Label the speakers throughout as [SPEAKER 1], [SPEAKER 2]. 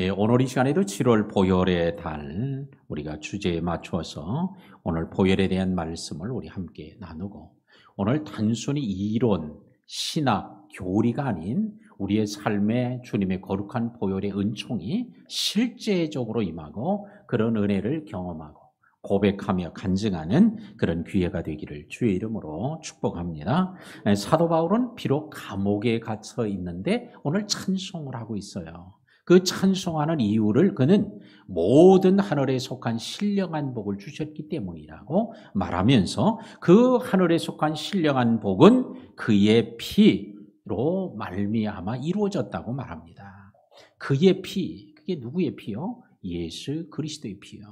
[SPEAKER 1] 오늘 이 시간에도 7월 보혈의 달 우리가 주제에 맞추어서 오늘 보혈에 대한 말씀을 우리 함께 나누고, 오늘 단순히 이론, 신학, 교리가 아닌 우리의 삶에 주님의 거룩한 보혈의 은총이 실제적으로 임하고 그런 은혜를 경험하고 고백하며 간증하는 그런 기회가 되기를 주의 이름으로 축복합니다. 사도 바울은 비록 감옥에 갇혀 있는데 오늘 찬송을 하고 있어요. 그 찬송하는 이유를 그는 모든 하늘에 속한 신령한 복을 주셨기 때문이라고 말하면서, 그 하늘에 속한 신령한 복은 그의 피로 말미암아 이루어졌다고 말합니다. 그의 피, 그게 누구의 피요? 예수 그리스도의 피요.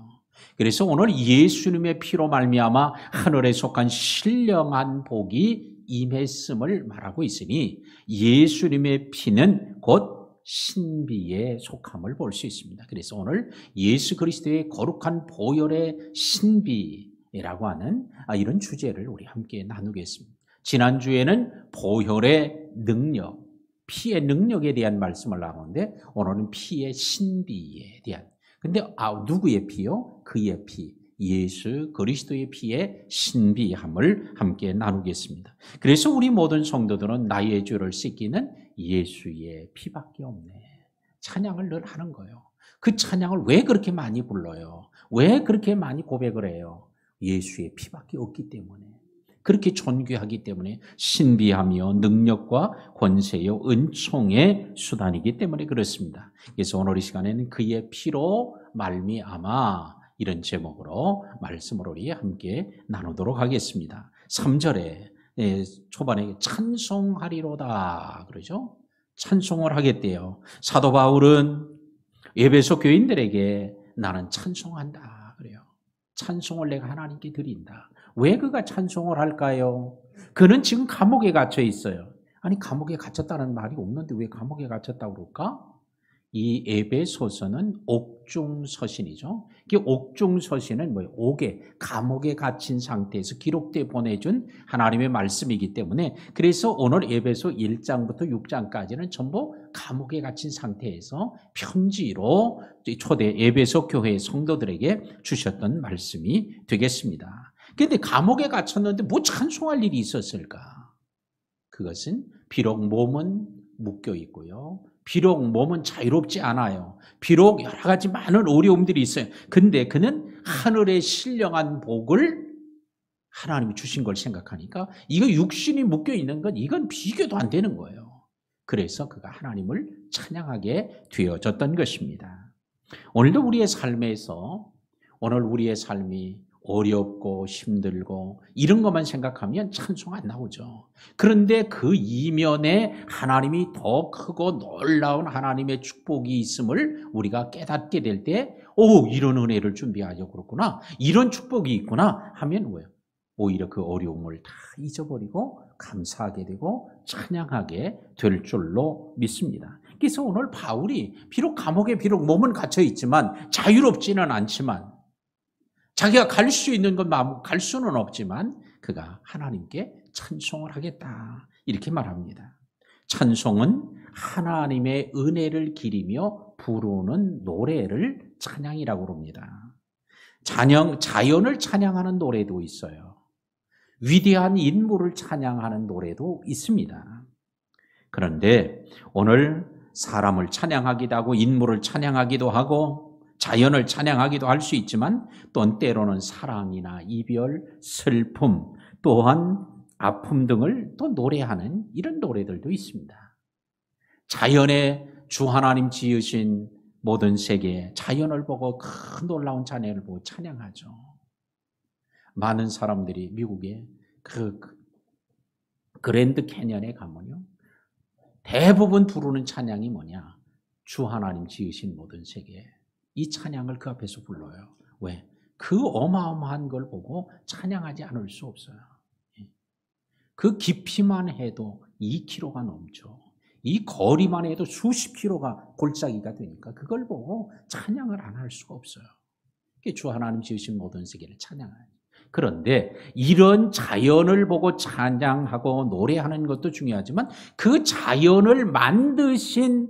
[SPEAKER 1] 그래서 오늘 예수님의 피로 말미암아 하늘에 속한 신령한 복이 임했음을 말하고 있으니, 예수님의 피는 곧 신비에 속함을 볼 수 있습니다. 그래서 오늘 예수 그리스도의 거룩한 보혈의 신비라고 하는 이런 주제를 우리 함께 나누겠습니다. 지난주에는 보혈의 능력, 피의 능력에 대한 말씀을 나누는데, 오늘은 피의 신비에 대한, 근데 누구의 피요? 그의 피, 예수 그리스도의 피의 신비함을 함께 나누겠습니다. 그래서 우리 모든 성도들은 나의 죄를 씻기는 예수의 피밖에 없네, 찬양을 늘 하는 거예요. 그 찬양을 왜 그렇게 많이 불러요? 왜 그렇게 많이 고백을 해요? 예수의 피밖에 없기 때문에, 그렇게 존귀하기 때문에, 신비하며 능력과 권세요 은총의 수단이기 때문에 그렇습니다. 그래서 오늘 이 시간에는 그의 피로 말미암아, 이런 제목으로 말씀을 우리 함께 나누도록 하겠습니다. 3절에 초반에 찬송하리로다 그러죠. 찬송을 하겠대요. 사도 바울은 에베소 교인들에게 나는 찬송한다 그래요. 찬송을 내가 하나님께 드린다. 왜 그가 찬송을 할까요? 그는 지금 감옥에 갇혀 있어요. 아니, 감옥에 갇혔다는 말이 없는데 왜 감옥에 갇혔다고 그럴까? 이 에베소서는 옥중서신이죠. 이 옥중서신은 뭐예요? 옥에, 감옥에 갇힌 상태에서 기록돼 보내준 하나님의 말씀이기 때문에, 그래서 오늘 에베소 1장부터 6장까지는 전부 감옥에 갇힌 상태에서 편지로 초대 에베소 교회 성도들에게 주셨던 말씀이 되겠습니다. 그런데 감옥에 갇혔는데 뭐 찬송할 일이 있었을까? 그것은 비록 몸은 묶여 있고요, 비록 몸은 자유롭지 않아요, 비록 여러 가지 많은 어려움들이 있어요. 근데 그는 하늘의 신령한 복을 하나님이 주신 걸 생각하니까, 이거 육신이 묶여 있는 건 이건 비교도 안 되는 거예요. 그래서 그가 하나님을 찬양하게 되어졌던 것입니다. 오늘도 우리의 삶에서, 오늘 우리의 삶이 어렵고 힘들고 이런 것만 생각하면 찬송 안 나오죠. 그런데 그 이면에 하나님이 더 크고 놀라운 하나님의 축복이 있음을 우리가 깨닫게 될 때, 이런 은혜를 준비하려고 그렇구나, 이런 축복이 있구나 하면 왜요? 오히려 그 어려움을 다 잊어버리고 감사하게 되고 찬양하게 될 줄로 믿습니다. 그래서 오늘 바울이 비록 감옥에 비록 몸은 갇혀 있지만, 자유롭지는 않지만, 자기가 갈 수 있는 건 갈 수는 없지만 그가 하나님께 찬송을 하겠다, 이렇게 말합니다. 찬송은 하나님의 은혜를 기리며 부르는 노래를 찬양이라고 합니다. 자연을 찬양하는 노래도 있어요. 위대한 인물을 찬양하는 노래도 있습니다. 그런데 오늘 사람을 찬양하기도 하고 인물을 찬양하기도 하고 자연을 찬양하기도 할 수 있지만, 또 때로는 사랑이나 이별, 슬픔, 또한 아픔 등을 또 노래하는 이런 노래들도 있습니다. 자연에 주 하나님 지으신 모든 세계, 자연을 보고 큰 놀라운 자연을 보고 찬양하죠. 많은 사람들이 미국의 그 그랜드 캐년에 가면요, 대부분 부르는 찬양이 뭐냐? 주 하나님 지으신 모든 세계. 이 찬양을 그 앞에서 불러요. 왜? 그 어마어마한 걸 보고 찬양하지 않을 수 없어요. 그 깊이만 해도 2km가 넘죠. 이 거리만 해도 수십 킬로가 골짜기가 되니까 그걸 보고 찬양을 안 할 수가 없어요. 주 하나님 지으신 모든 세계를 찬양하죠. 그런데 이런 자연을 보고 찬양하고 노래하는 것도 중요하지만, 그 자연을 만드신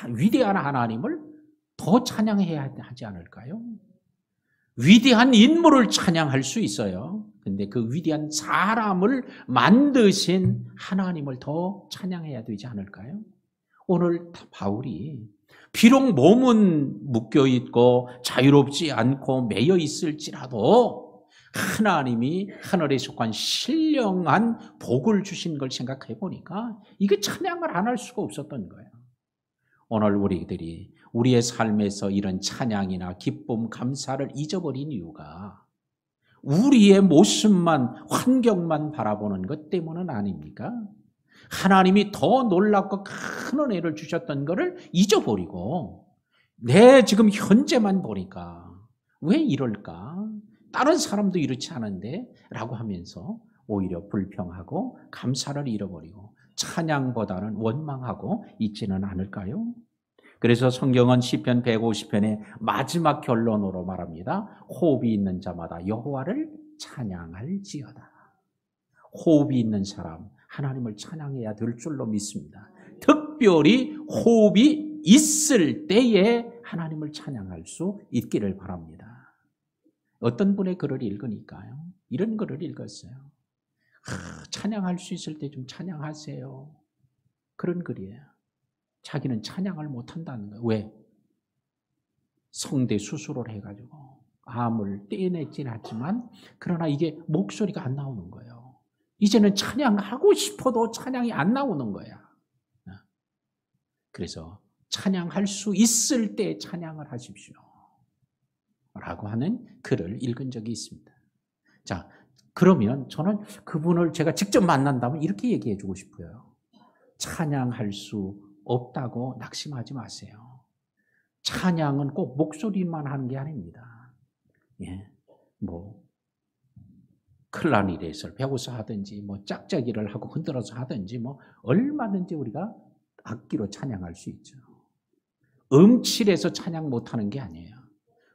[SPEAKER 1] 위대한 하나님을 더 더 찬양해야 하지 않을까요? 위대한 인물을 찬양할 수 있어요. 근데 그 위대한 사람을 만드신 하나님을 더 찬양해야 되지 않을까요? 오늘 바울이 비록 몸은 묶여있고 자유롭지 않고 매여 있을지라도 하나님이 하늘에 속한 신령한 복을 주신 걸 생각해 보니까 이게 찬양을 안 할 수가 없었던 거예요. 오늘 우리들이 우리의 삶에서 이런 찬양이나 기쁨, 감사를 잊어버린 이유가 우리의 모습만, 환경만 바라보는 것 때문은 아닙니까? 하나님이 더 놀랍고 큰 은혜를 주셨던 것을 잊어버리고 내 지금 현재만 보니까 왜 이럴까? 다른 사람도 이렇지 않은데? 라고 하면서 오히려 불평하고 감사를 잃어버리고 찬양보다는 원망하고 있지는 않을까요? 그래서 성경은 시편 150편의 마지막 결론으로 말합니다. 호흡이 있는 자마다 여호와를 찬양할지어다. 호흡이 있는 사람, 하나님을 찬양해야 될 줄로 믿습니다. 특별히 호흡이 있을 때에 하나님을 찬양할 수 있기를 바랍니다. 어떤 분의 글을 읽으니까요. 이런 글을 읽었어요. 찬양할 수 있을 때 좀 찬양하세요. 그런 글이에요. 자기는 찬양을 못한다는 거예요. 왜? 성대 수술을 해가지고 암을 떼내진 않지만 그러나 이게 목소리가 안 나오는 거예요. 이제는 찬양하고 싶어도 찬양이 안 나오는 거야. 그래서 찬양할 수 있을 때 찬양을 하십시오. 라고 하는 글을 읽은 적이 있습니다. 자, 그러면 저는 그분을 제가 직접 만난다면 이렇게 얘기해 주고 싶어요. 찬양할 수 없다고 낙심하지 마세요. 찬양은 꼭 목소리만 하는 게 아닙니다. 예, 클라리넷을 배워서 하든지, 짝짝이를 하고 흔들어서 하든지, 얼마든지 우리가 악기로 찬양할 수 있죠. 음칠해서 찬양 못하는 게 아니에요.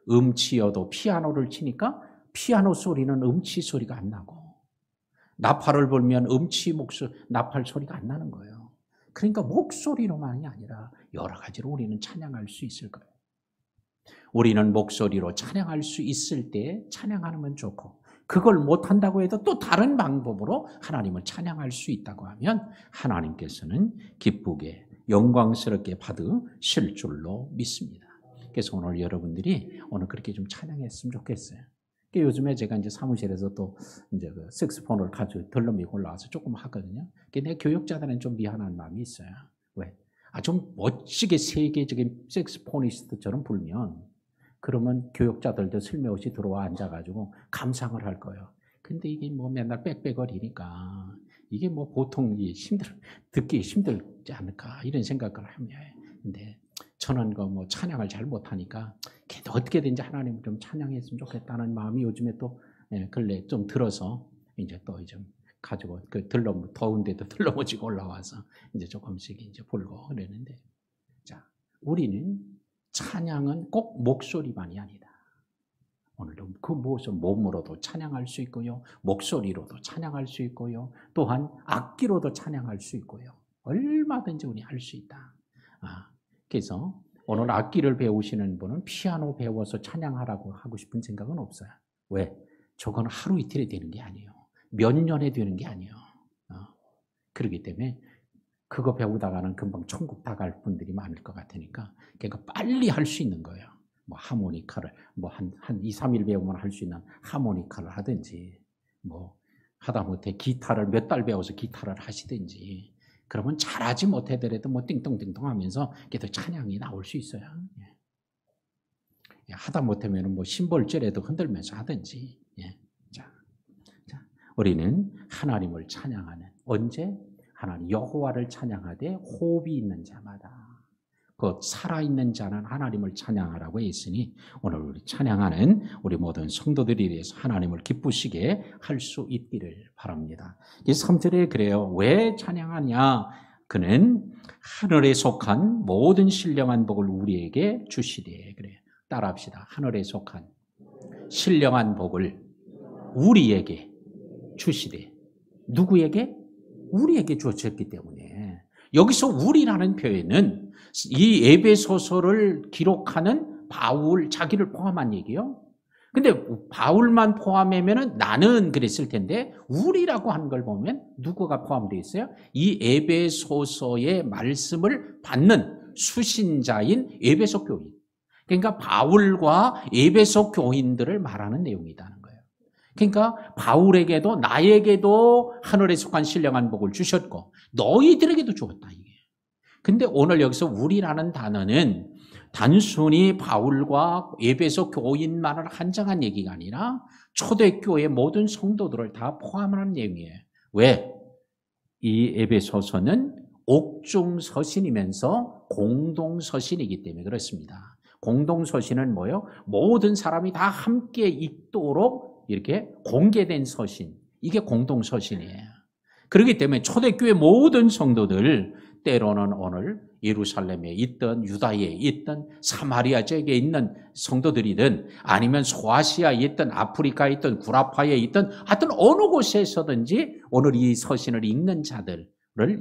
[SPEAKER 1] 음치여도 피아노를 치니까 피아노 소리는 음치 소리가 안 나고, 나팔을 불면 나팔 소리가 안 나는 거예요. 그러니까 목소리로만이 아니라 여러 가지로 우리는 찬양할 수 있을 거예요. 우리는 목소리로 찬양할 수 있을 때 찬양하면 좋고, 그걸 못한다고 해도 또 다른 방법으로 하나님을 찬양할 수 있다고 하면 하나님께서는 기쁘게 영광스럽게 받으실 줄로 믿습니다. 그래서 오늘 여러분들이 오늘 그렇게 좀 찬양했으면 좋겠어요. 요즘에 제가 이제 사무실에서 또 이제 그 색소폰을 가지고 덜렁이고 올라와서 조금 하거든요. 내 교육자들은 좀 미안한 마음이 있어요. 왜? 좀 멋지게 세계적인 색소포니스트처럼 불면 그러면 교육자들도 슬며시 들어와 앉아가지고 감상을 할 거예요. 근데 이게 맨날 빽빽거리니까 이게 보통 듣기 힘들지 않을까 이런 생각을 합니다. 근데 저는 찬양을 잘 못하니까 그래도 어떻게든지 하나님을 좀 찬양했으면 좋겠다는 마음이 요즘에 또 근래 좀 들어서 이제 또 좀 가지고 더운데도 들러머지고 올라와서 이제 조금씩 이제 불고 그러는데, 자, 우리는 찬양은 꼭 목소리만이 아니다. 오늘도 그 무엇을 몸으로도 찬양할 수 있고요, 목소리로도 찬양할 수 있고요, 또한 악기로도 찬양할 수 있고요, 얼마든지 우리 할 수 있다. 그래서 오늘 악기를 배우시는 분은 피아노 배워서 찬양하라고 하고 싶은 생각은 없어요. 왜? 저건 하루 이틀에 되는 게 아니에요. 몇 년에 되는 게 아니에요. 그렇기 때문에 그거 배우다가는 금방 천국 다 갈 분들이 많을 것 같으니까 그러니까 빨리 할 수 있는 거예요. 하모니카를 한 2, 3일 배우면 할 수 있는 하모니카를 하든지, 하다못해 기타를 몇 달 배워서 기타를 하시든지, 그러면 잘하지 못하더라도 띵동띵동 하면서 그래도 찬양이 나올 수 있어요. 하다 못하면 심벌절에도 흔들면서 하든지. 자, 우리는 하나님을 찬양하는, 언제? 하나님 여호와를 찬양하되 호흡이 있는 자마다, 곧 살아있는 자는 하나님을 찬양하라고 했으니 오늘 우리 찬양하는 우리 모든 성도들이 대해서 하나님을 기쁘시게 할 수 있기를 바랍니다. 이 3절에 그래요. 왜 찬양하냐? 그는 하늘에 속한 모든 신령한 복을 우리에게 주시되. 그래요. 따라합시다. 하늘에 속한 신령한 복을 우리에게 주시되. 누구에게? 우리에게 주었기 때문에 여기서 우리라는 표현은 이 에베소서를 기록하는 바울 자기를 포함한 얘기요. 근데 바울만 포함하면은 나는 그랬을 텐데 우리라고 하는 걸 보면 누구가 포함되어 있어요? 이 에베소서의 말씀을 받는 수신자인 에베소 교인. 그러니까 바울과 에베소 교인들을 말하는 내용이라는 거예요. 그러니까 바울에게도 나에게도 하늘에 속한 신령한 복을 주셨고 너희들에게도 주었다 이게. 근데 오늘 여기서 우리라는 단어는 단순히 바울과 에베소 교인만을 한정한 얘기가 아니라 초대교회 모든 성도들을 다 포함하는 내용이에요. 왜? 이 에베소서는 옥중서신이면서 공동서신이기 때문에 그렇습니다. 공동서신은 뭐예요? 모든 사람이 다 함께 읽도록 이렇게 공개된 서신. 이게 공동서신이에요. 그렇기 때문에 초대교회 모든 성도들 때로는 오늘 예루살렘에 있던 유다에 있던 사마리아 지역에 있는 성도들이든 아니면 소아시아에 있던 아프리카에 있던 구라파에 있던 하여튼 어느 곳에서든지 오늘 이 서신을 읽는 자들을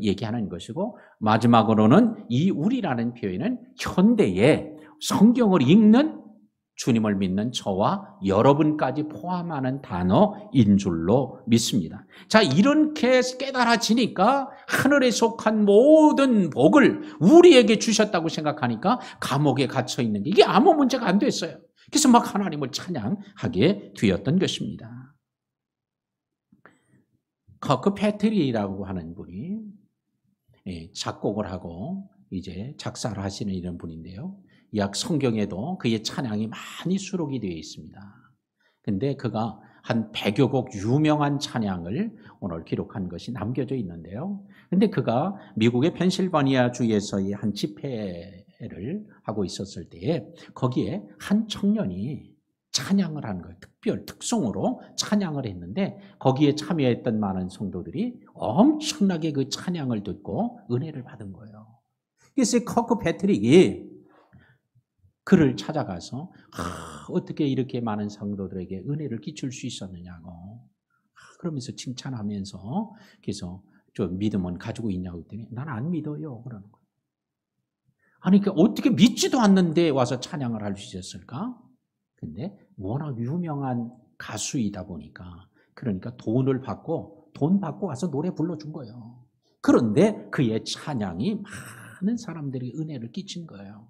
[SPEAKER 1] 얘기하는 것이고 마지막으로는 이 우리라는 표현은 현대에 성경을 읽는 주님을 믿는 저와 여러분까지 포함하는 단어인 줄로 믿습니다. 자, 이렇게 깨달아지니까 하늘에 속한 모든 복을 우리에게 주셨다고 생각하니까 감옥에 갇혀 있는 게 이게 아무 문제가 안 됐어요. 그래서 막 하나님을 찬양하게 되었던 것입니다. 커크 패트리라고 하는 분이 작곡을 하고 이제 작사를 하시는 이런 분인데요. 약 성경에도 그의 찬양이 많이 수록이 되어 있습니다. 근데 그가 한 100여 곡 유명한 찬양을 오늘 기록한 것이 남겨져 있는데요. 근데 그가 미국의 펜실바니아 주에서의 한 집회를 하고 있었을 때에 거기에 한 청년이 찬양을 하는 거예요. 특송으로 찬양을 했는데 거기에 참여했던 많은 성도들이 엄청나게 그 찬양을 듣고 은혜를 받은 거예요. 그래서 커크 패트릭이 그를 찾아가서 어떻게 이렇게 많은 성도들에게 은혜를 끼칠 수 있었느냐고 그러면서 칭찬하면서 그래서 좀 믿음은 가지고 있냐고 했더니 난 안 믿어요 그러는 거예요. 아니 그러니까 어떻게 믿지도 않는데 와서 찬양을 할 수 있었을까? 근데 워낙 유명한 가수이다 보니까 그러니까 돈 받고 와서 노래 불러준 거예요. 그런데 그의 찬양이 많은 사람들에게 은혜를 끼친 거예요.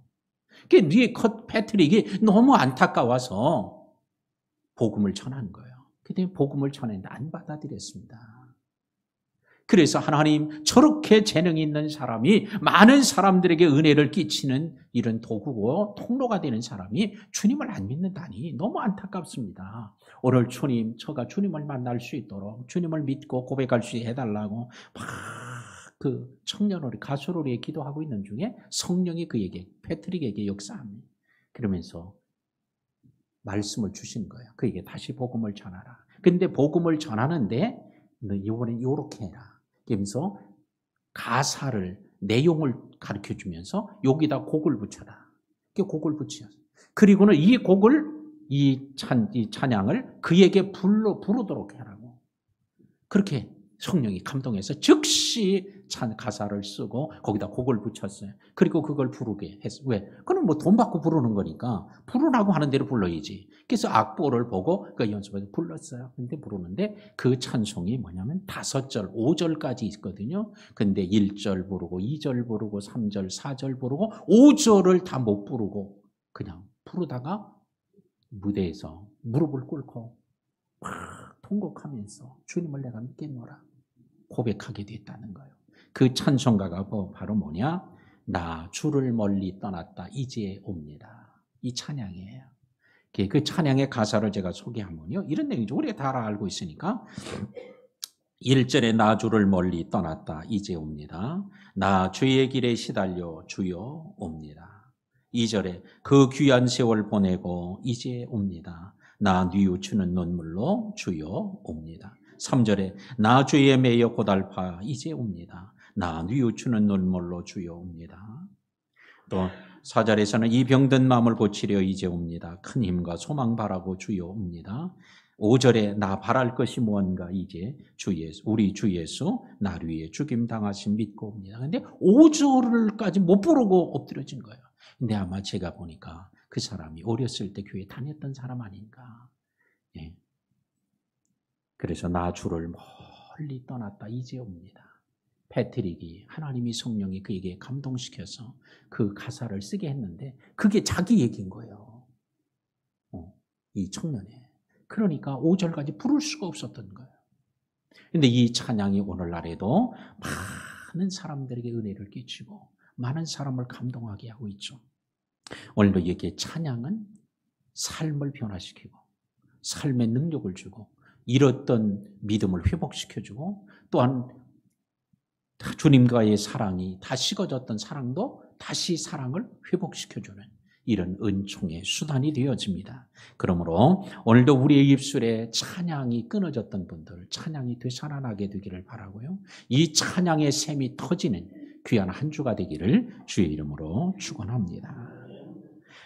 [SPEAKER 1] 그게 컷 패트릭이 너무 안타까워서 복음을 전한 거예요. 그때 복음을 전했는데 안 받아들였습니다. 그래서 하나님 저렇게 재능이 있는 사람이 많은 사람들에게 은혜를 끼치는 이런 도구고 통로가 되는 사람이 주님을 안 믿는다니 너무 안타깝습니다. 오늘 주님, 저가 주님을 만날 수 있도록 주님을 믿고 고백할 수 있게 해달라고 막 그 청년으로 가수로 기도하고 있는 중에 성령이 그에게 패트릭에게 역사합니다. 그러면서 말씀을 주신 거예요. 그에게 다시 복음을 전하라. 근데 복음을 전하는데 너 이번엔 이렇게 해라. 그러면서 가사를 내용을 가르쳐 주면서 여기다 곡을 붙여라. 그 곡을 붙여요. 그리고는 이 곡을 이 찬양을 그에게 부르도록 하라고. 그렇게 성령이 감동해서 즉시 가사를 쓰고 거기다 곡을 붙였어요. 그리고 그걸 부르게 했어요. 왜? 그건 뭐 돈 받고 부르는 거니까 부르라고 하는 대로 불러야지. 그래서 악보를 보고 그 연습해서 불렀어요. 근데 부르는데 그 찬송이 뭐냐면 5절, 5절까지 있거든요. 근데 1절 부르고 2절 부르고 3절, 4절 부르고 5절을 다 못 부르고 그냥 부르다가 무대에서 무릎을 꿇고 막 통곡하면서 주님을 내가 믿겠노라 고백하게 됐다는 거예요. 그 찬송가가 바로 뭐냐? 나 주를 멀리 떠났다 이제 옵니다. 이 찬양이에요. 그 찬양의 가사를 제가 소개하면요. 이런 내용이죠. 우리가 다 알고 있으니까 1절에 나 주를 멀리 떠났다 이제 옵니다. 나 주의 길에 시달려 주여 옵니다. 2절에 그 귀한 세월 보내고 이제 옵니다. 나 뉘우치는 눈물로 주여 옵니다. 3절에 나 주의 매여 고달파 이제 옵니다. 나 뉘우치는 눈물로 주여 옵니다. 또 4절에서는 이 병든 마음을 고치려 이제 옵니다. 큰 힘과 소망 바라고 주여 옵니다. 5절에 나 바랄 것이 무언가 이제 주 예수, 우리 주 예수 날 위해 죽임 당하신 믿고 옵니다. 근데 5절까지 못 부르고 엎드려진 거예요. 근데 아마 제가 보니까 그 사람이 어렸을 때 교회 다녔던 사람 아닌가. 예. 그래서 나 주를 멀리 떠났다 이제 옵니다. 패트릭이 하나님이 성령이 그에게 감동시켜서 그 가사를 쓰게 했는데 그게 자기 얘기인 거예요. 이 청년의. 그러니까 5절까지 부를 수가 없었던 거예요. 그런데 이 찬양이 오늘날에도 많은 사람들에게 은혜를 끼치고 많은 사람을 감동하게 하고 있죠. 오늘도 여기에 찬양은 삶을 변화시키고 삶의 능력을 주고 잃었던 믿음을 회복시켜주고 또한 주님과의 사랑이 다 식어졌던 사랑도 다시 사랑을 회복시켜주는 이런 은총의 수단이 되어집니다. 그러므로 오늘도 우리의 입술에 찬양이 끊어졌던 분들 찬양이 되살아나게 되기를 바라고요. 이 찬양의 샘이 터지는 귀한 한 주가 되기를 주의 이름으로 축원합니다.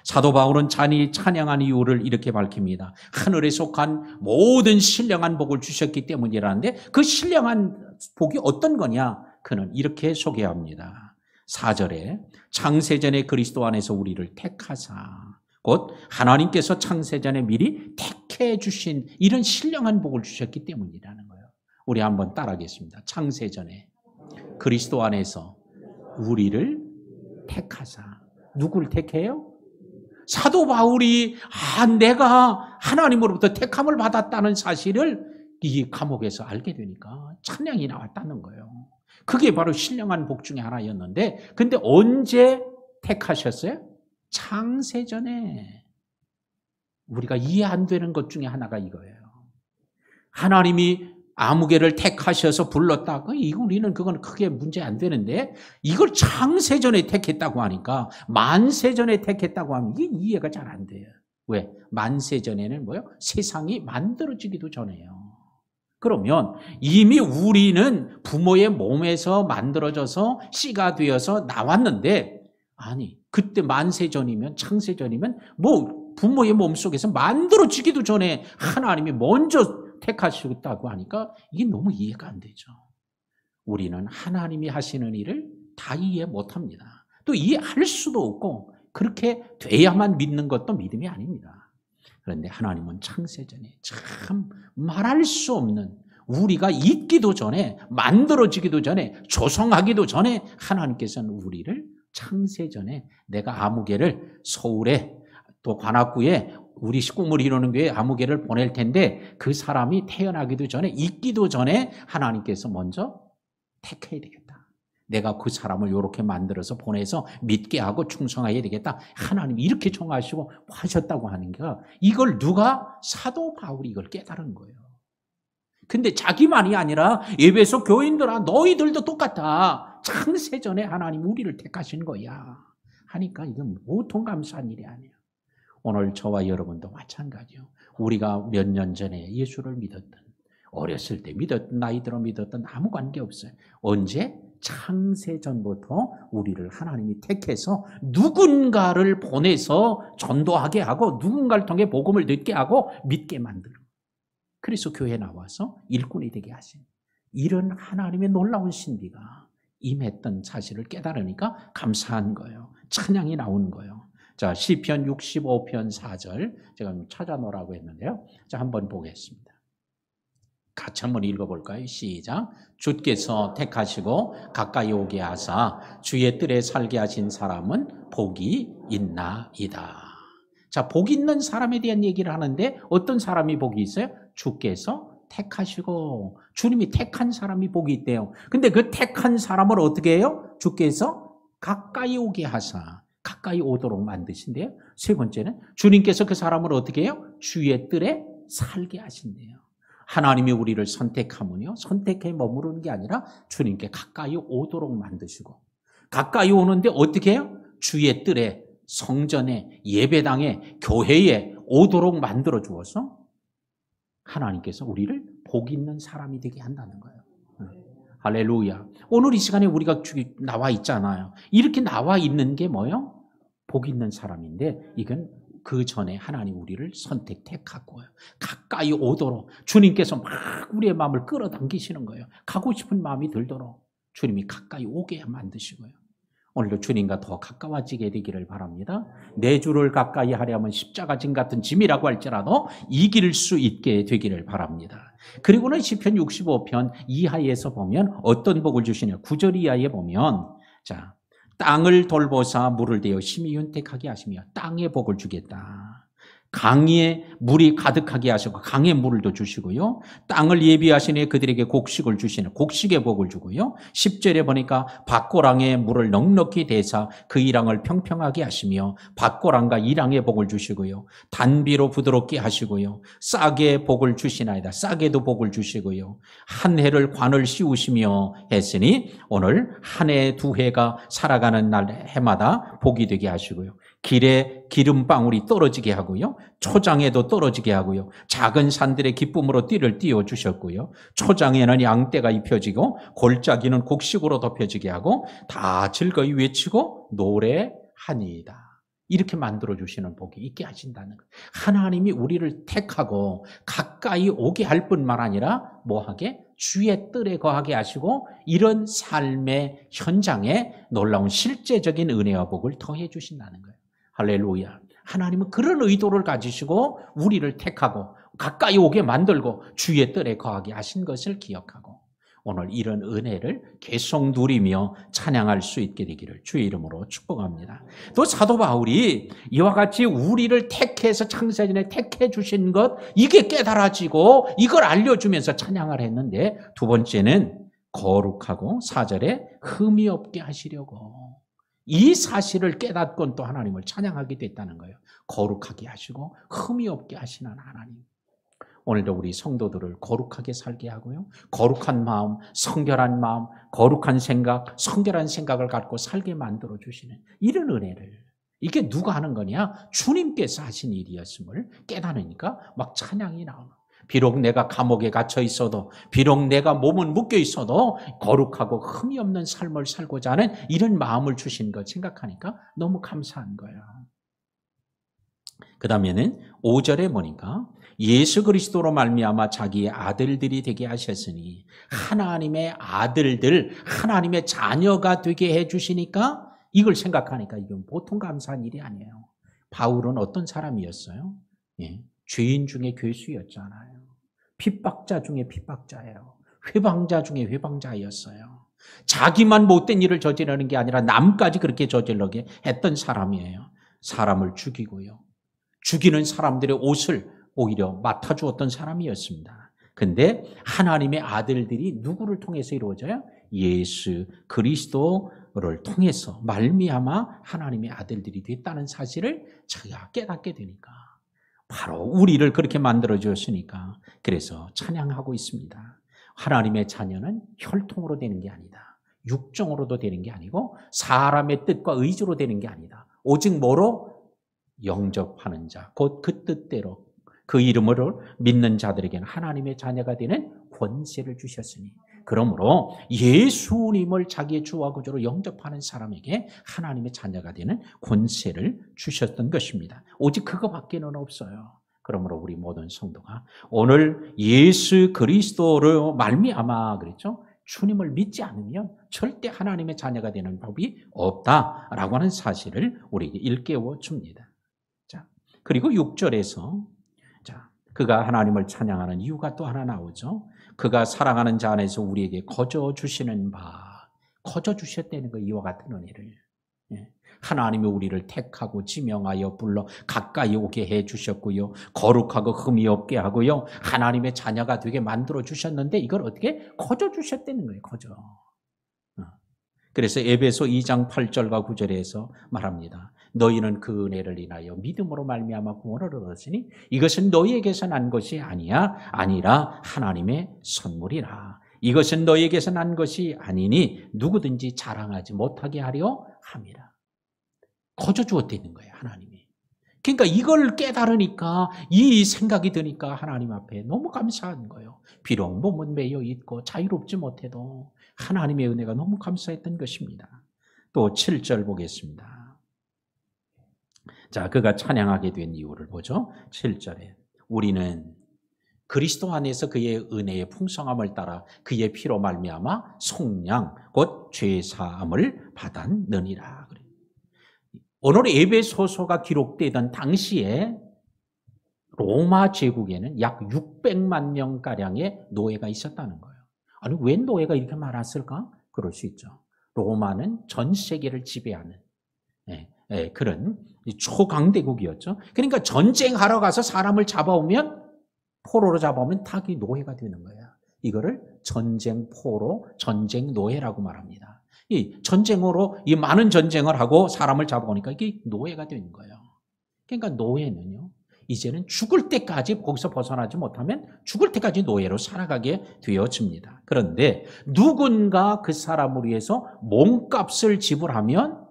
[SPEAKER 1] 사도 바울은 잔이 찬양한 이유를 이렇게 밝힙니다. 하늘에 속한 모든 신령한 복을 주셨기 때문이라는데 그 신령한 복이 어떤 거냐? 그는 이렇게 소개합니다. 4절에 창세전에 그리스도 안에서 우리를 택하사 곧 하나님께서 창세전에 미리 택해 주신 이런 신령한 복을 주셨기 때문이라는 거예요. 우리 한번 따라하겠습니다. 창세전에 그리스도 안에서 우리를 택하사. 누구를 택해요? 사도 바울이 내가 하나님으로부터 택함을 받았다는 사실을 이 감옥에서 알게 되니까 찬양이 나왔다는 거예요. 그게 바로 신령한 복 중에 하나였는데 근데 언제 택하셨어요? 창세전에. 우리가 이해 안 되는 것 중에 하나가 이거예요. 하나님이 아무개를 택하셔서 불렀다. 우리는 그건 크게 문제 안 되는데 이걸 창세전에 택했다고 하니까 만세전에 택했다고 하면 이게 이해가 잘 안 돼요. 왜? 만세전에는 뭐예요? 세상이 만들어지기도 전에요. 그러면 이미 우리는 부모의 몸에서 만들어져서 씨가 되어서 나왔는데 아니 그때 만세전이면 창세전이면 뭐 부모의 몸속에서 만들어지기도 전에 하나님이 먼저 택하셨다고 하니까 이게 너무 이해가 안 되죠. 우리는 하나님이 하시는 일을 다 이해 못합니다. 또 이해할 수도 없고 그렇게 돼야만 믿는 것도 믿음이 아닙니다. 그런데 하나님은 창세전에 참 말할 수 없는 우리가 있기도 전에 만들어지기도 전에 조성하기도 전에 하나님께서는 우리를 창세전에 내가 아무개를 서울에 또 관악구에 우리 꿈을 이루는 교회에 아무개를 보낼 텐데 그 사람이 태어나기도 전에 있기도 전에 하나님께서 먼저 택해야 되겠다. 내가 그 사람을 이렇게 만들어서 보내서 믿게 하고 충성해야 되겠다. 하나님이 이렇게 정하시고 하셨다고 하는 게 이걸 누가 사도 바울이 이걸 깨달은 거예요. 근데 자기만이 아니라 에베소 교인들아 너희들도 똑같아. 창세전에 하나님 우리를 택하신 거야. 하니까 이게 보통 감사한 일이 아니에요. 오늘 저와 여러분도 마찬가지요. 우리가 몇 년 전에 예수를 믿었던 어렸을 때 믿었던 나이 들어 믿었던 아무 관계없어요. 언제? 창세전부터 우리를 하나님이 택해서 누군가를 보내서 전도하게 하고 누군가를 통해 복음을 듣게 하고 믿게 만들고 그래서 교회에 나와서 일꾼이 되게 하신 이런 하나님의 놀라운 신비가 임했던 사실을 깨달으니까 감사한 거예요. 찬양이 나오는 거예요. 자, 시편 65편 4절 제가 찾아놓으라고 했는데요. 자, 한번 보겠습니다. 같이 한번 읽어볼까요? 시작. 주께서 택하시고 가까이 오게 하사 주의 뜰에 살게 하신 사람은 복이 있나이다. 자, 복 있는 사람에 대한 얘기를 하는데 어떤 사람이 복이 있어요? 주께서 택하시고 주님이 택한 사람이 복이 있대요. 근데 그 택한 사람을 어떻게 해요? 주께서 가까이 오게 하사 가까이 오도록 만드신대요. 세 번째는 주님께서 그 사람을 어떻게 해요? 주의 뜰에 살게 하신대요. 하나님이 우리를 선택하면요. 선택해 머무르는 게 아니라 주님께 가까이 오도록 만드시고 가까이 오는데 어떻게 해요? 주의 뜰에 성전에 예배당에 교회에 오도록 만들어 주어서 하나님께서 우리를 복 있는 사람이 되게 한다는 거예요. 할렐루야. 오늘 이 시간에 우리가 나와 있잖아요. 이렇게 나와 있는 게 뭐예요? 복 있는 사람인데 이건 그 전에 하나님 우리를 택하고 가까이 오도록 주님께서 막 우리의 마음을 끌어당기시는 거예요. 가고 싶은 마음이 들도록 주님이 가까이 오게 만드시고요. 오늘도 주님과 더 가까워지게 되기를 바랍니다. 내 주를 가까이 하려면 십자가 짐 같은 짐이라고 할지라도 이길 수 있게 되기를 바랍니다. 그리고는 시편 65편 이하에서 보면 어떤 복을 주시냐. 9절 이하에 보면 자, 땅을 돌보사 물을 대어 심히 윤택하게 하시며 땅에 복을 주겠다. 강에 물이 가득하게 하시고 강에 물을 더 주시고요. 땅을 예비하시니 그들에게 곡식을 주시는 곡식의 복을 주고요. 10절에 보니까 밭고랑에 물을 넉넉히 대사 그 이랑을 평평하게 하시며 밭고랑과 이랑의 복을 주시고요. 단비로 부드럽게 하시고요. 싹에 복을 주시나이다. 싹에도 복을 주시고요. 한 해를 관을 씌우시며 했으니 오늘 한 해 두 해가 살아가는 날 해마다 복이 되게 하시고요. 길에 기름방울이 떨어지게 하고요. 초장에도 떨어지게 하고요. 작은 산들의 기쁨으로 띠를 띄워주셨고요. 초장에는 양떼가 입혀지고 골짜기는 곡식으로 덮여지게 하고 다 즐거이 외치고 노래하니이다. 이렇게 만들어주시는 복이 있게 하신다는 거예요. 하나님이 우리를 택하고 가까이 오게 할 뿐만 아니라 뭐하게? 주의 뜰에 거하게 하시고 이런 삶의 현장에 놀라운 실제적인 은혜와 복을 더해 주신다는 거예요. 할렐루야. 하나님은 그런 의도를 가지시고 우리를 택하고 가까이 오게 만들고 주의 뜰에 거하게 하신 것을 기억하고 오늘 이런 은혜를 계속 누리며 찬양할 수 있게 되기를 주의 이름으로 축복합니다. 또 사도 바울이 이와 같이 우리를 택해서 창세전에 택해 주신 것 이게 깨달아지고 이걸 알려주면서 찬양을 했는데 두 번째는 거룩하고 4절에 흠이 없게 하시려고 이 사실을 깨닫곤 또 하나님을 찬양하게 됐다는 거예요. 거룩하게 하시고 흠이 없게 하시는 하나님. 오늘도 우리 성도들을 거룩하게 살게 하고요. 거룩한 마음, 성결한 마음, 거룩한 생각, 성결한 생각을 갖고 살게 만들어 주시는 이런 은혜를 이게 누가 하는 거냐? 주님께서 하신 일이었음을 깨달으니까 막 찬양이 나오는 거예요. 비록 내가 감옥에 갇혀 있어도 비록 내가 몸은 묶여 있어도 거룩하고 흠이 없는 삶을 살고자 하는 이런 마음을 주신 것 생각하니까 너무 감사한 거예요. 그 다음에는 5절에 보니까 예수 그리스도로 말미암아 자기의 아들들이 되게 하셨으니 하나님의 아들들, 하나님의 자녀가 되게 해주시니까 이걸 생각하니까 이건 보통 감사한 일이 아니에요. 바울은 어떤 사람이었어요? 죄인 중에 괴수였잖아요. 핍박자 중에 핍박자예요. 회방자 중에 회방자였어요. 자기만 못된 일을 저지르는 게 아니라 남까지 그렇게 저지르게 했던 사람이에요. 사람을 죽이고요. 죽이는 사람들의 옷을 오히려 맡아주었던 사람이었습니다. 근데 하나님의 아들들이 누구를 통해서 이루어져요? 예수 그리스도를 통해서 말미암아 하나님의 아들들이 됐다는 사실을 자기가 깨닫게 되니까 바로 우리를 그렇게 만들어 주었으니까 그래서 찬양하고 있습니다. 하나님의 자녀는 혈통으로 되는 게 아니다. 육정으로도 되는 게 아니고 사람의 뜻과 의지로 되는 게 아니다. 오직 뭐로? 영접하는 자, 곧 그 뜻대로 그 이름으로 믿는 자들에게는 하나님의 자녀가 되는 권세를 주셨으니 그러므로 예수님을 자기의 주와 구주로 영접하는 사람에게 하나님의 자녀가 되는 권세를 주셨던 것입니다. 오직 그거밖에는 없어요. 그러므로 우리 모든 성도가 오늘 예수 그리스도로 말미암아 그랬죠? 주님을 믿지 않으면 절대 하나님의 자녀가 되는 법이 없다라고 하는 사실을 우리에게 일깨워 줍니다. 자, 그리고 6절에서 그가 하나님을 찬양하는 이유가 또 하나 나오죠. 그가 사랑하는 자 안에서 우리에게 거저 주시는 바, 거저 주셨다는 거 이와 같은 은혜를. 하나님이 우리를 택하고 지명하여 불러 가까이 오게 해 주셨고요. 거룩하고 흠이 없게 하고요. 하나님의 자녀가 되게 만들어 주셨는데 이걸 어떻게 거저 주셨다는 거예요. 거저. 그래서 에베소 2장 8절과 9절에서 말합니다. 너희는 그 은혜를 인하여 믿음으로 말미암아 구원을 얻었으니 이것은 너희에게서 난 것이 아니라 하나님의 선물이라. 이것은 너희에게서 난 것이 아니니 누구든지 자랑하지 못하게 하려 함이라. 거저 주었다는 거예요. 하나님이. 그러니까 이걸 깨달으니까 이 생각이 드니까 하나님 앞에 너무 감사한 거예요. 비록 몸은 매여 있고 자유롭지 못해도 하나님의 은혜가 너무 감사했던 것입니다. 또 7절 보겠습니다. 자, 그가 찬양하게 된 이유를 보죠. 7절에 우리는 그리스도 안에서 그의 은혜의 풍성함을 따라 그의 피로 말미암아 속량 곧 죄 사함을 받았느니라. 오늘 에베소서가 기록되던 당시에 로마 제국에는 약 600만 명가량의 노예가 있었다는 거예요. 아니, 왜 노예가 이렇게 많았을까? 그럴 수 있죠. 로마는 전 세계를 지배하는 그런 초강대국이었죠. 그러니까 전쟁하러 가서 사람을 잡아오면, 포로로 잡아오면 다 노예가 되는 거야. 이거를 전쟁 포로, 전쟁 노예라고 말합니다. 이 전쟁으로 이 많은 전쟁을 하고 사람을 잡아오니까 이게 노예가 되는 거예요. 그러니까 노예는요, 이제는 죽을 때까지 거기서 벗어나지 못하면 죽을 때까지 노예로 살아가게 되어집니다. 그런데 누군가 그 사람을 위해서 몸값을 지불하면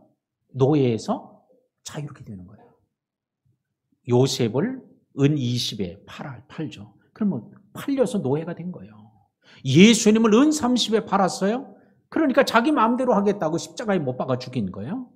[SPEAKER 1] 노예에서 자유롭게 되는 거예요. 요셉을 은 20에 팔죠. 그러면 팔려서 노예가 된 거예요. 예수님을 은 30에 팔았어요. 그러니까 자기 마음대로 하겠다고 십자가에 못 박아 죽인 거예요.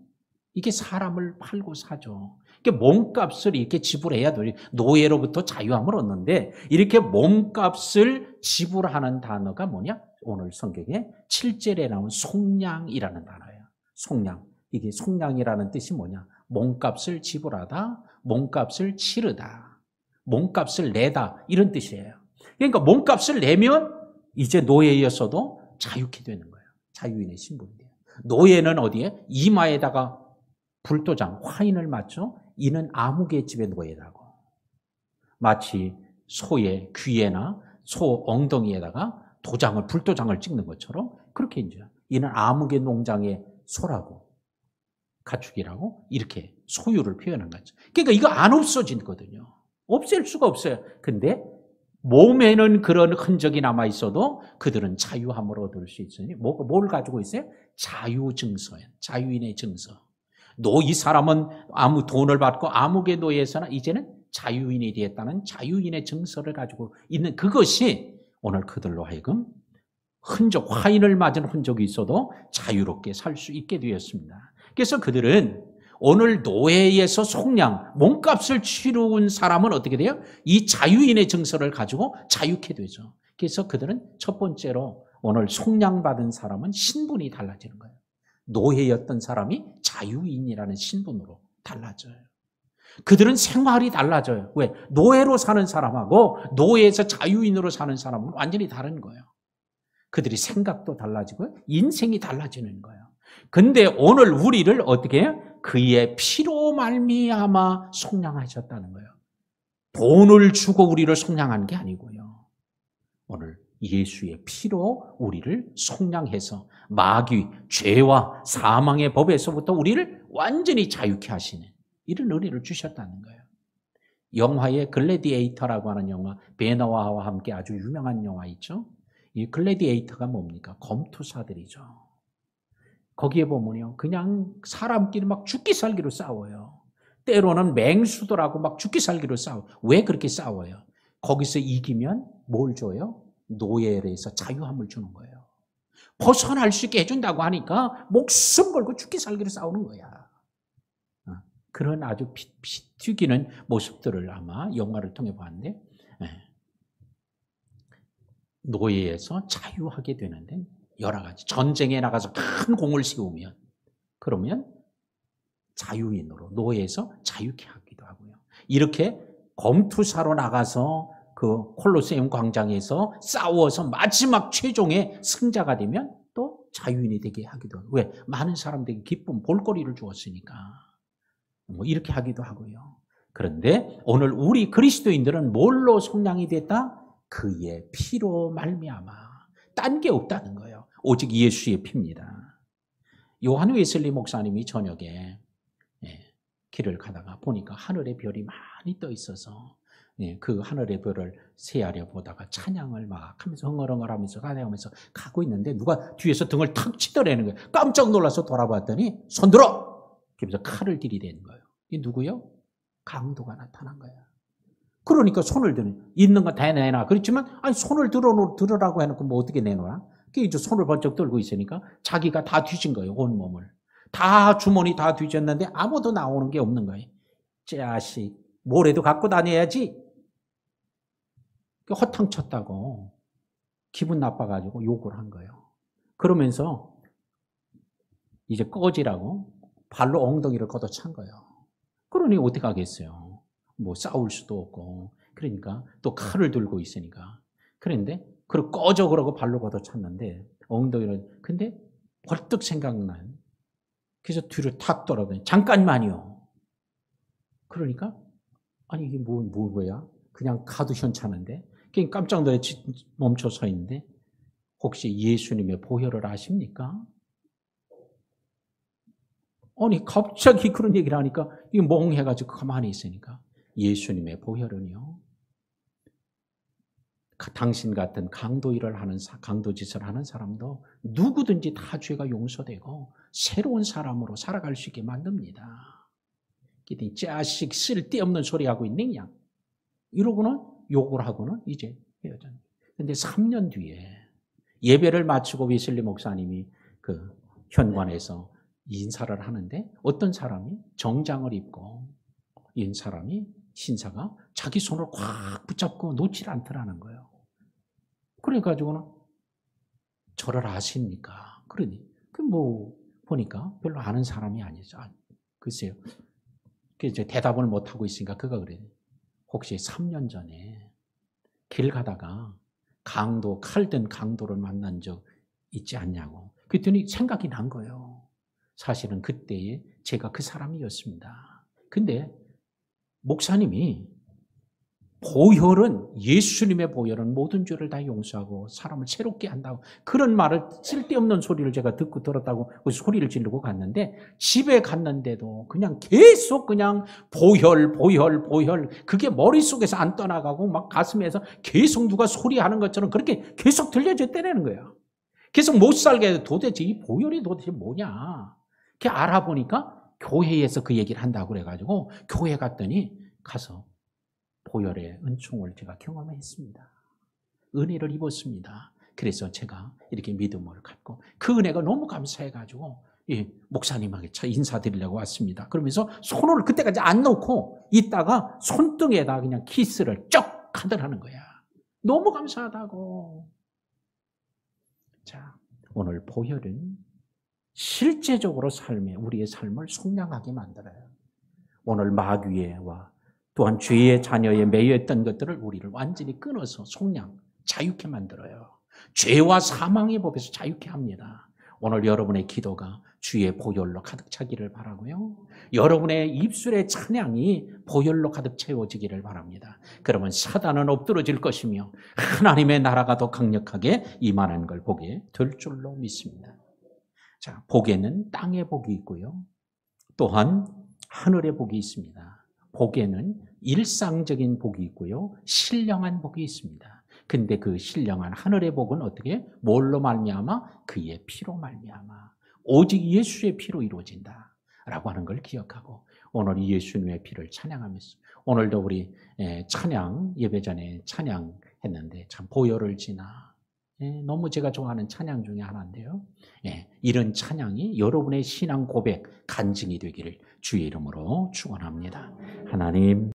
[SPEAKER 1] 이게 사람을 팔고 사죠. 이게 몸값을 이렇게 지불해야 돼. 노예로부터 자유함을 얻는데, 이렇게 몸값을 지불하는 단어가 뭐냐? 오늘 성경에 7절에 나온 속량이라는 단어예요. 속량. 이게 속량이라는 뜻이 뭐냐? 몸값을 지불하다, 몸값을 치르다, 몸값을 내다, 이런 뜻이에요. 그러니까 몸값을 내면 이제 노예였어도 자유케 되는 거예요. 자유인의 신분이 돼요. 노예는 어디에? 이마에다가 불도장, 화인을 맞죠? 이는 아무개 집의 노예라고. 마치 소의 귀에나 소 엉덩이에다가 불도장을 찍는 것처럼, 그렇게 이제 이는 아무개 농장의 소라고, 가축이라고, 이렇게 소유를 표현한 거죠. 그러니까 이거 안 없어지거든요. 없앨 수가 없어요. 근데 몸에는 그런 흔적이 남아 있어도 그들은 자유함을 얻을 수 있으니, 뭘 가지고 있어요? 자유증서예요. 자유인의 증서. 이 사람은 아무 돈을 받고 아무개 노예에서나 이제는 자유인이 되었다는 자유인의 증서를 가지고 있는, 그것이 오늘 그들로 하여금 화인을 맞은 흔적이 있어도 자유롭게 살 수 있게 되었습니다. 그래서 그들은 오늘 노예에서 속량, 몸값을 치르는 사람은 어떻게 돼요? 이 자유인의 증서를 가지고 자유케 되죠. 그래서 그들은 첫 번째로 오늘 속량받은 사람은 신분이 달라지는 거예요. 노예였던 사람이 자유인이라는 신분으로 달라져요. 그들은 생활이 달라져요. 왜? 노예로 사는 사람하고 노예에서 자유인으로 사는 사람은 완전히 다른 거예요. 그들이 생각도 달라지고요, 인생이 달라지는 거예요. 근데 오늘 우리를 어떻게 해요? 그의 피로 말미암아 속량하셨다는 거예요. 돈을 주고 우리를 속량한 게 아니고요. 오늘 예수의 피로 우리를 속량해서 마귀, 죄와 사망의 법에서부터 우리를 완전히 자유케 하시는 이런 은혜를 주셨다는 거예요. 영화의 글래디에이터라고 하는 영화, 베너와와 함께 아주 유명한 영화 있죠. 이 글래디에이터가 뭡니까? 검투사들이죠. 거기에 보면요, 그냥 사람끼리 막 죽기 살기로 싸워요. 때로는 맹수들하고 막 죽기 살기로 싸워요. 왜 그렇게 싸워요? 거기서 이기면 뭘 줘요? 노예에서 자유함을 주는 거예요. 벗어날 수 있게 해준다고 하니까 목숨 걸고 죽기 살기로 싸우는 거야. 그런 아주 피 튀기는 모습들을 아마 영화를 통해 봤는데, 노예에서 자유하게 되는데 여러 가지, 전쟁에 나가서 큰 공을 세우면, 그러면 자유인으로 노예에서 자유케 하기도 하고요. 이렇게 검투사로 나가서 그 콜로세움 광장에서 싸워서 마지막 최종의 승자가 되면 또 자유인이 되게 하기도 하고. 왜? 많은 사람들에게 기쁨, 볼거리를 주었으니까. 이렇게 하기도 하고요. 그런데 오늘 우리 그리스도인들은 뭘로 속량이 됐다? 그의 피로 말미암아. 딴 게 없다는 거예요. 오직 예수의 피입니다. 요한 웨슬리 목사님이 저녁에 길을 가다가 보니까 하늘의 별이 많이 떠 있어서 그 하늘의 별을 세아려 보다가 찬양을 막 하면서 흥얼흥얼하면서 가다가면서 가고 있는데 누가 뒤에서 등을 탁 치더라는 거예요. 깜짝 놀라서 돌아봤더니 손 들어! 그러면서 칼을 들이대는 거예요. 이게 누구요? 강도가 나타난 거예요. 그러니까 손을 드는, 있는 거 다 내놔. 그렇지만 아니 손을 들으라고 해놓고 뭐 어떻게 내놓아? 이제 손을 번쩍 들고 있으니까 자기가 다 뒤진 거예요. 온 몸을. 다 주머니 다 뒤졌는데 아무도 나오는 게 없는 거예요. 자식, 뭐래도 갖고 다녀야지. 허탕쳤다고 기분 나빠가지고 욕을 한 거예요. 그러면서 이제 꺼지라고 발로 엉덩이를 걷어찬 거예요. 그러니 어떻게 하겠어요? 뭐 싸울 수도 없고. 그러니까 또 칼을 들고 있으니까. 그런데 그걸 꺼져 그러고 발로 걷어찼는데 엉덩이를. 근데 벌떡 생각난. 그래서 뒤로 탁 돌아보니 잠깐만요. 그러니까 아니 이게 뭐야? 그냥 가도 현찮은데. 그냥 깜짝 놀라 멈춰 서 있는데 혹시 예수님의 보혈을 아십니까? 아니 갑자기 그런 얘기를 하니까 이게 멍해가지고 가만히 있으니까 예수님의 보혈은요. 당신 같은 강도짓을 하는 사람도 누구든지 다 죄가 용서되고 새로운 사람으로 살아갈 수 있게 만듭니다. 자식 쓸데없는 소리 하고 있느냐? 이러고는 욕을 하고는 이제 헤어졌는데. 근데 3년 뒤에 예배를 마치고 웨슬리 목사님이 그 현관에서 인사를 하는데 어떤 사람이 정장을 입고 인 사람이 신사가 자기 손을 꽉 붙잡고 놓질 않더라는 거예요. 그래가지고는 저를 아십니까? 그러니 보니까 별로 아는 사람이 아니죠. 글쎄요. 이제 대답을 못 하고 있으니까 그가 그래요. 혹시 3년 전에 길 가다가 칼든 강도를 만난 적 있지 않냐고. 그랬더니 생각이 난 거예요. 사실은 그때에 제가 그 사람이었습니다. 근데 목사님이 예수님의 보혈은 모든 죄를 다 용서하고 사람을 새롭게 한다고 그런 말을 쓸데없는 소리를 제가 듣고 들었다고 소리를 지르고 갔는데 집에 갔는데도 그냥 계속 그냥 보혈 그게 머릿속에서 안 떠나가고 막 가슴에서 계속 누가 소리하는 것처럼 그렇게 계속 들려졌다는 거예요. 계속 못 살게 해서 도대체 이 보혈이 도대체 뭐냐. 이렇게 알아보니까 교회에서 그 얘기를 한다고 그래가지고 교회 갔더니 가서 보혈의 은총을 제가 경험했습니다. 은혜를 입었습니다. 그래서 제가 이렇게 믿음을 갖고 그 은혜가 너무 감사해가지고 목사님에게 인사드리려고 왔습니다. 그러면서 손을 그때까지 안 놓고 있다가 손등에다 그냥 키스를 쩍 하더라는 거야. 너무 감사하다고. 자, 오늘 보혈은 실제적으로 우리의 삶을 속량하게 만들어요. 오늘 마귀와 또한 죄의 자녀에 매여있던 것들을 우리를 완전히 끊어서 자유케 만들어요. 죄와 사망의 법에서 자유케 합니다. 오늘 여러분의 기도가 주의 보혈로 가득 차기를 바라고요. 여러분의 입술의 찬양이 보혈로 가득 채워지기를 바랍니다. 그러면 사단은 엎드러질 것이며 하나님의 나라가 더 강력하게 임하는 걸 보게 될 줄로 믿습니다. 자, 복에는 땅의 복이 있고요. 또한 하늘의 복이 있습니다. 복에는 일상적인 복이 있고요. 신령한 복이 있습니다. 근데 그 신령한 하늘의 복은 어떻게? 뭘로 말미암아? 그의 피로 말미암아. 오직 예수의 피로 이루어진다라고 하는 걸 기억하고 오늘 예수님의 피를 찬양하면서 오늘도 우리 찬양 예배 전에 찬양했는데 참 보혈을 지나 너무 제가 좋아하는 찬양 중에 하나인데요. 이런 찬양이 여러분의 신앙 고백 간증이 되기를 주의 이름으로 축원합니다. 하나님